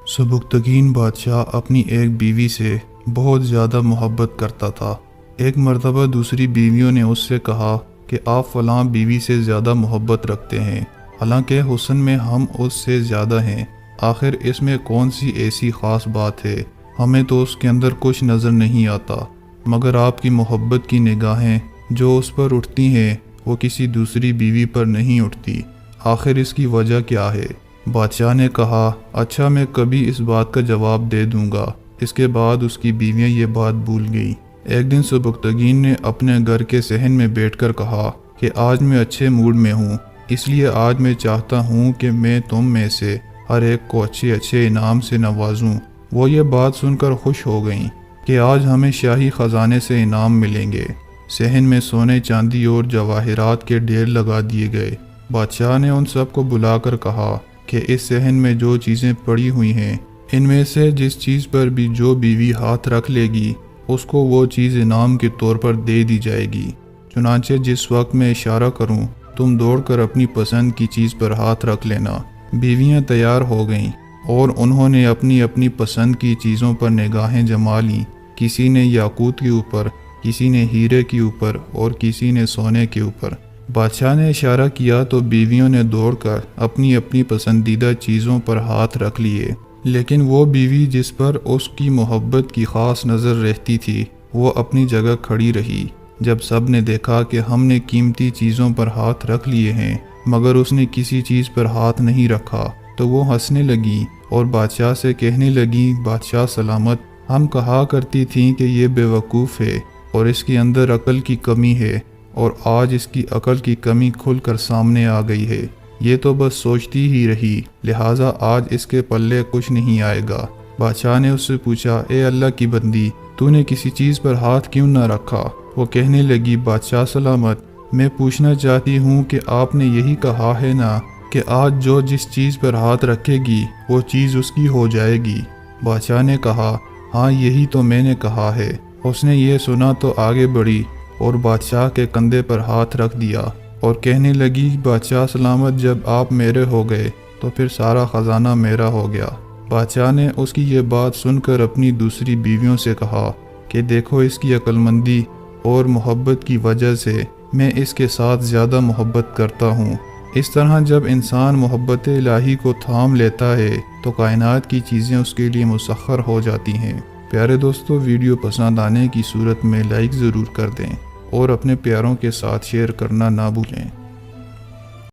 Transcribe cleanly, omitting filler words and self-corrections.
سبکتگین بادشاہ اپنی ایک بیوی سے بہت زیادہ محبت کرتا تھا۔ ایک مرتبہ دوسری بیویوں نے اس سے کہا کہ آپ فلاں بیوی سے زیادہ محبت رکھتے ہیں، حالانکہ حسن میں ہم اس سے زیادہ ہیں۔ آخر اس میں کون سی ایسی خاص بات ہے؟ ہمیں تو اس کے اندر کچھ نظر نہیں آتا، مگر آپ کی محبت کی نگاہیں جو اس پر اٹھتی ہیں وہ کسی دوسری بیوی پر نہیں اٹھتی۔ آخر اس کی وجہ کیا ہے؟ بادشاہ نے کہا، اچھا میں کبھی اس بات کا جواب دے دوں گا۔ اس کے بعد اس کی بیویاں یہ بات بھول گئیں۔ ایک دن سبکتگین نے اپنے گھر کے صحن میں بیٹھ کر کہا کہ آج میں اچھے موڈ میں ہوں، اس لیے آج میں چاہتا ہوں کہ میں تم میں سے ہر ایک کو اچھے اچھے انعام سے نوازوں۔ وہ یہ بات سن کر خوش ہو گئیں کہ آج ہمیں شاہی خزانے سے انعام ملیں گے۔ صحن میں سونے چاندی اور جواہرات کے ڈھیر لگا دیے گئے۔ بادشاہ نے ان سب کو بلا کر کہا کہ اس صحن میں جو چیزیں پڑی ہوئی ہیں، ان میں سے جس چیز پر بھی جو بیوی ہاتھ رکھ لے گی اس کو وہ چیز انعام کے طور پر دے دی جائے گی۔ چنانچہ جس وقت میں اشارہ کروں تم دوڑ کر اپنی پسند کی چیز پر ہاتھ رکھ لینا۔ بیویاں تیار ہو گئیں اور انہوں نے اپنی اپنی پسند کی چیزوں پر نگاہیں جما لیں۔ کسی نے یاقوت کے اوپر، کسی نے ہیرے کے اوپر اور کسی نے سونے کے اوپر۔ بادشاہ نے اشارہ کیا تو بیویوں نے دوڑ کر اپنی اپنی پسندیدہ چیزوں پر ہاتھ رکھ لیے، لیکن وہ بیوی جس پر اس کی محبت کی خاص نظر رہتی تھی وہ اپنی جگہ کھڑی رہی۔ جب سب نے دیکھا کہ ہم نے قیمتی چیزوں پر ہاتھ رکھ لیے ہیں مگر اس نے کسی چیز پر ہاتھ نہیں رکھا تو وہ ہنسنے لگی اور بادشاہ سے کہنے لگی، بادشاہ سلامت، ہم کہا کرتی تھیں کہ یہ بے وقوف ہے اور اس کے اندر عقل کی کمی ہے، اور آج اس کی عقل کی کمی کھل کر سامنے آ گئی ہے۔ یہ تو بس سوچتی ہی رہی، لہٰذا آج اس کے پلے کچھ نہیں آئے گا۔ بادشاہ نے اس سے پوچھا، اے اللہ کی بندی، تو نے کسی چیز پر ہاتھ کیوں نہ رکھا؟ وہ کہنے لگی، بادشاہ سلامت، میں پوچھنا چاہتی ہوں کہ آپ نے یہی کہا ہے نا کہ آج جو جس چیز پر ہاتھ رکھے گی وہ چیز اس کی ہو جائے گی۔ بادشاہ نے کہا، ہاں یہی تو میں نے کہا ہے۔ اس نے یہ سنا تو آگے بڑھی اور بادشاہ کے کندھے پر ہاتھ رکھ دیا اور کہنے لگی، بادشاہ سلامت، جب آپ میرے ہو گئے تو پھر سارا خزانہ میرا ہو گیا۔ بادشاہ نے اس کی یہ بات سن کر اپنی دوسری بیویوں سے کہا کہ دیکھو اس کی عقل مندی اور محبت کی وجہ سے میں اس کے ساتھ زیادہ محبت کرتا ہوں۔ اس طرح جب انسان محبت الہی کو تھام لیتا ہے تو کائنات کی چیزیں اس کے لیے مسخر ہو جاتی ہیں۔ پیارے دوستو، ویڈیو پسند آنے کی صورت میں لائک ضرور کر دیں اور اپنے پیاروں کے ساتھ شیئر کرنا نہ بھولیں۔